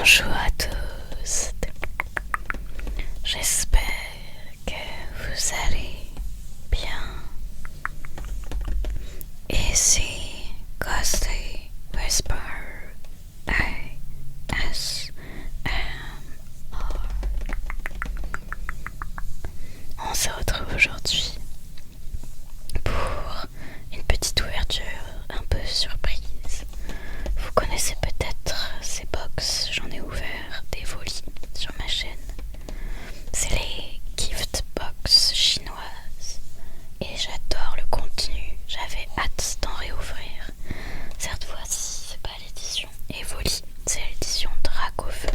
Bonjour à tous, j'espère que vous allez bien. Ici Ghosty Whisper ASMR. On se retrouve aujourd'hui pour une petite ouverture un peu surprise. Vous connaissez peut-être ces box, j'en ai ouvert des volis sur ma chaîne. C'est les gift box chinoises et j'adore le contenu, j'avais hâte d'en réouvrir. Cette fois-ci, c'est pas l'édition Evoli, c'est l'édition Dracofeu.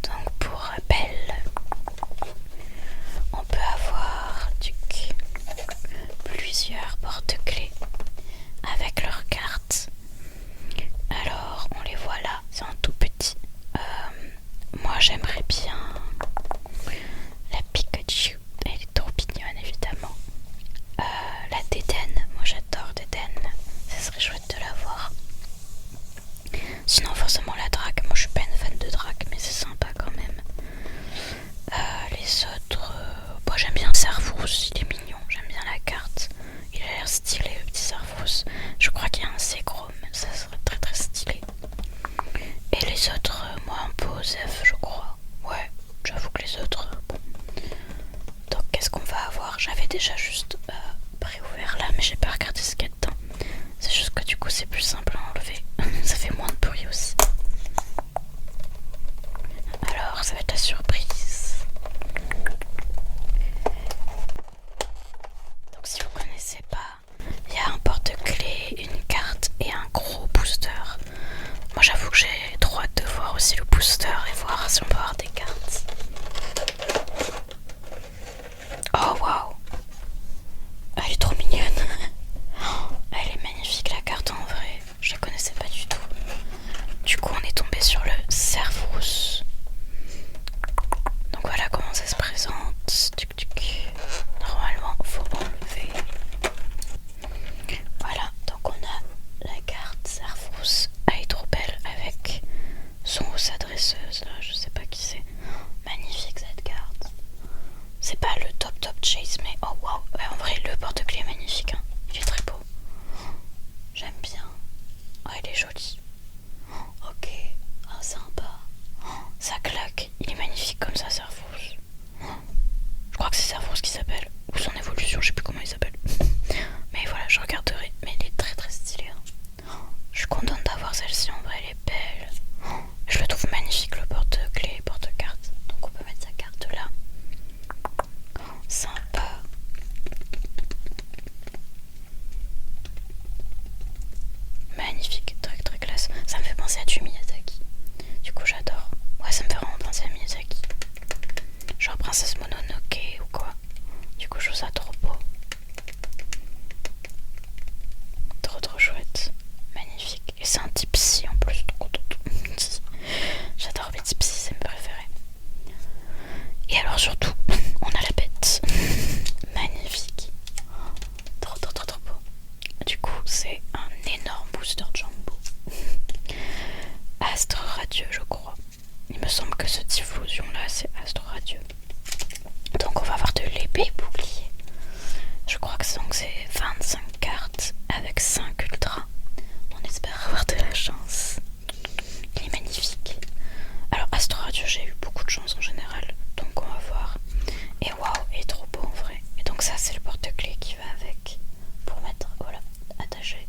Donc pour rappel, on peut avoir plusieurs porte-clés avec leurs cartes. Alors on les voit là, c'est en tout petit. Moi j'aimerais bien la Pikachu, elle est trop mignonne évidemment. La Dédenne, moi j'adore Dédenne, ça serait chouette de la voir. Sinon forcément la Drac, moi je suis pas une fan de Drac mais c'est sympa quand même. Les autres, moi j'aime bien Servrousse, il est mignon, j'aime bien la carte. Il a l'air stylé le petit Servrousse. Je crois qu'il y a un Séchrome, ça serait très très stylé. Et les autres, moi un peu Osef je crois. Ouais, j'avoue que les autres, bon. Donc qu'est-ce qu'on va avoir? J'avais déjà juste préouvert là mais j'ai pas regardé ce qu'il y a dedans. C'est juste que du coup c'est plus simple à enlever. Ça fait moins de bruit aussi. Alors ça va être la surprise. Donc si vous connaissez pas, il y a un porte-clés, une carte et un gros booster. Moi j'avoue que j'ai trop hâte de voir aussi le booster et voir si on peut avoir des cartes. Oh waouh, elle est trop mignonne. Elle est magnifique la carte en vrai, je la connaissais pas du tout. Du coup on est tombé sur le Servrousse. Donc voilà comment ça se présente. Normalement faut enlever. Voilà, donc on a la carte Servrousse. Elle est trop belle avec son hausse adresseuse là, je sais pas qui c'est. Magnifique cette carte. C'est pas le top chase mais oh waouh, ouais, en vrai le porte-clés est magnifique hein. Il est très beau. J'aime bien. Oh il est joli. Ok, ah sympa. Ça claque, il est magnifique comme ça Servrousse. Je crois que c'est Servrousse qui s'appelle, ou son évolution, je sais plus comment il s'appelle. Mais voilà, je regarderai, mais il est très très stylé hein. Je suis contente d'avoir celle-ci, en vrai elle est belle. Je le trouve magnifique le porte-clés et porte-carte. Donc on peut mettre sa carte là. Sympa. Magnifique, très très classe. Ça me fait penser à du Miyazaki. Du coup j'adore. Ouais, ça me fait vraiment penser à Miyazaki. Genre Princesse Mononoke ou quoi. Du coup je trouve ça trop beau. Trop chouette. Magnifique. Et c'est un petit psy en plus. Trop contente. J'adore les petits psy, c'est mes préférés. Et alors surtout, on a la bête. Magnifique. Trop beau. Du coup c'est un énorme booster jumbo. Astre radieux je crois. Il me semble que ce diffusion là c'est Astre radieux. Donc on va avoir de l'épée bouclier. Je crois que c'est 25 cartes avec 5 ultras. On espère avoir de la chance. Il est magnifique. Alors Astre radieux j'ai eu beaucoup de chance en général. Donc on va voir. Et waouh, il est trop beau en vrai. Et donc ça c'est le porte-clés qui va avec. Pour mettre, voilà, attaché.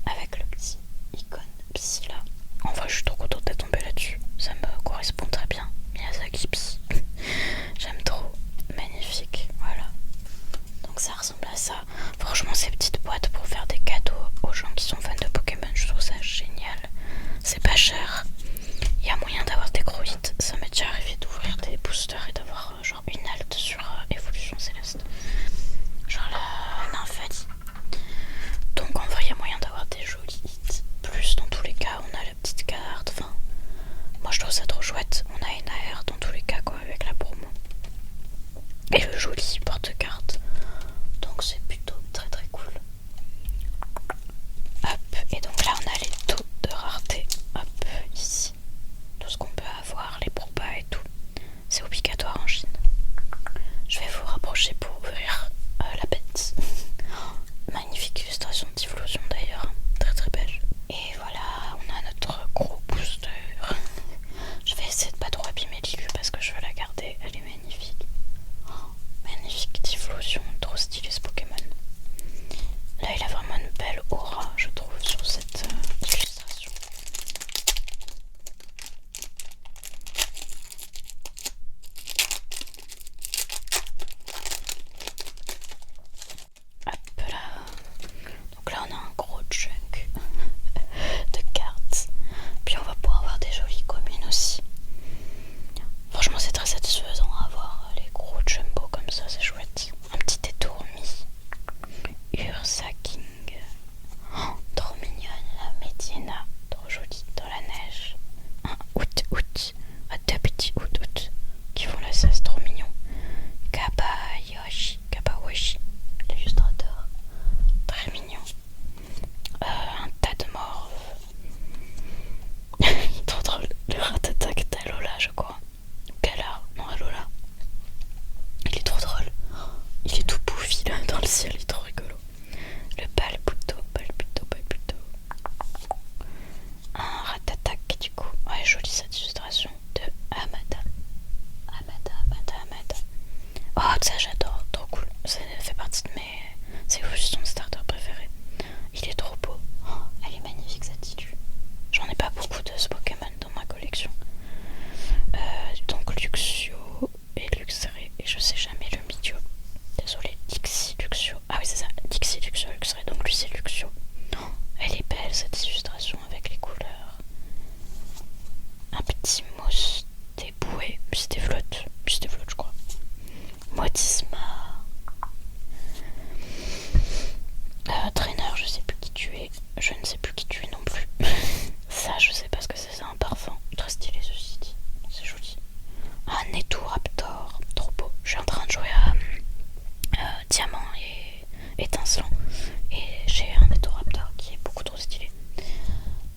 Avec le petit icône psy là. En vrai je suis trop contente d'être tombée là-dessus. Ça me correspond très bien. Miyazaki psy. J'aime trop. Magnifique. Voilà. Donc ça ressemble à ça. Franchement ces petites boîtes pour faire des cadeaux aux gens qui sont fans de Pokémon, je trouve ça génial. C'est pas cher. Il y a moyen d'avoir des gros hits. Ça m'est déjà arrivé d'ouvrir des boosters et d'avoir genre une halte sur Évolution Céleste. Genre la Nymphalie. Donc en vrai il y a moyen d'avoir des jolis hits. Plus dans tous les cas on a la petite carte. Enfin, moi je trouve ça trop chouette. On a une AR dans tous les cas quoi avec la promo. Et le joli porte-carte. Donc c'est plutôt très très cool. Hop, et donc là on a les taux de rareté. Hop, ici. je sais pas ce que c'est un parfum. Très stylé ceci dit. C'est joli. Un Raptor, trop beau. Je suis en train de jouer à Diamant et Étincelant. Et j'ai un Raptor qui est beaucoup trop stylé.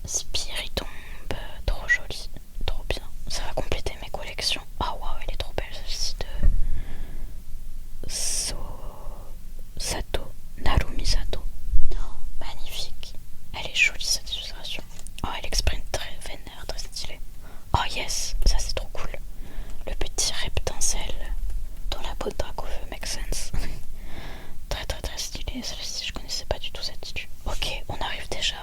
Spiritombe, trop joli, trop bien. Ça va compléter mes collections. Ah waouh, elle est trop belle celle-ci de Sato, Narumi Sato. Oh, magnifique. Elle est jolie cette illustration. Oh, elle exprime très vénère, très stylée. Oh yes, ça c'est trop cool. Le petit reptincelle dans la peau de Dracofeu make sense. Très très très stylé. Celle-ci je connaissais pas du tout cette style. Ok, on arrive déjà.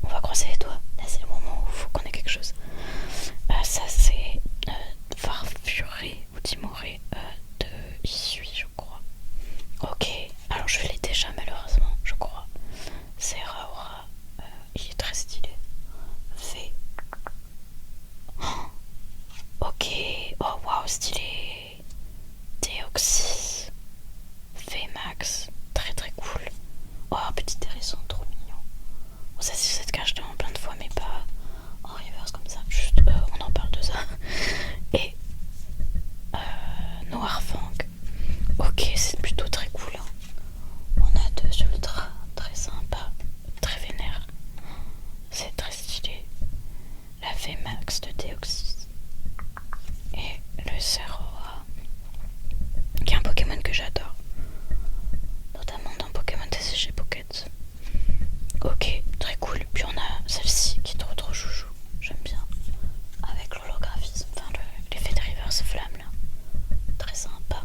On va croiser les doigts. Là c'est le moment où il faut qu'on ait quelque chose. Ça c'est Farfuré ou Timoré de Issui je crois. Ok, alors je l'ai déjà malheureusement je crois. C'est Raora. Il est très stylé. V. Oh, ok, oh waouh stylé. Deoxys. VMAX, très très cool. Oh, un petit hérisson, trop mignon. Bon, ça c'est cette cage en plein de fois, mais pas en reverse comme ça. Juste, on en parle de ça. Et Noirfang. Ok, c'est plutôt très cool. Hein. On a deux ultra, très sympa, très vénère. C'est très stylé. La VMAX de Deoxys. Et le Serora, qui est un Pokémon que j'adore. Notamment dans Pokémon TCG Pocket. Ok, très cool. Puis on a celle-ci qui est trop trop chouchou. J'aime bien. Avec l'holographisme, enfin l'effet de reverse flamme là. Très sympa.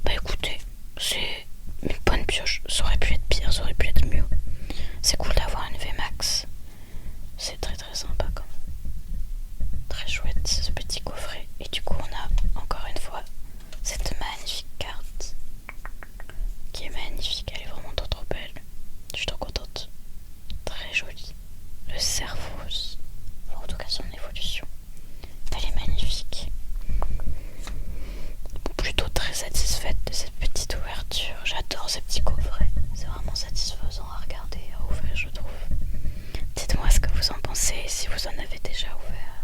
Bah écoutez, c'est une bonne pioche. Ça aurait pu être pire, ça aurait pu être mieux. C'est cool d'avoir une VMAX. C'est très très sympa quand même. Très chouette ce petit coffret. Et du coup on a encore une fois cette magnifique carte. Qui est magnifique, elle est vraiment trop trop belle. Je suis trop contente. Très jolie. Le Cervos. Enfin, en tout cas son évolution. Elle est magnifique. Plutôt très satisfaite de cette petite ouverture. J'adore ces petits coffrets. C'est vraiment satisfaisant à regarder et à ouvrir je trouve. Dites-moi ce que vous en pensez, si vous en avez déjà ouvert.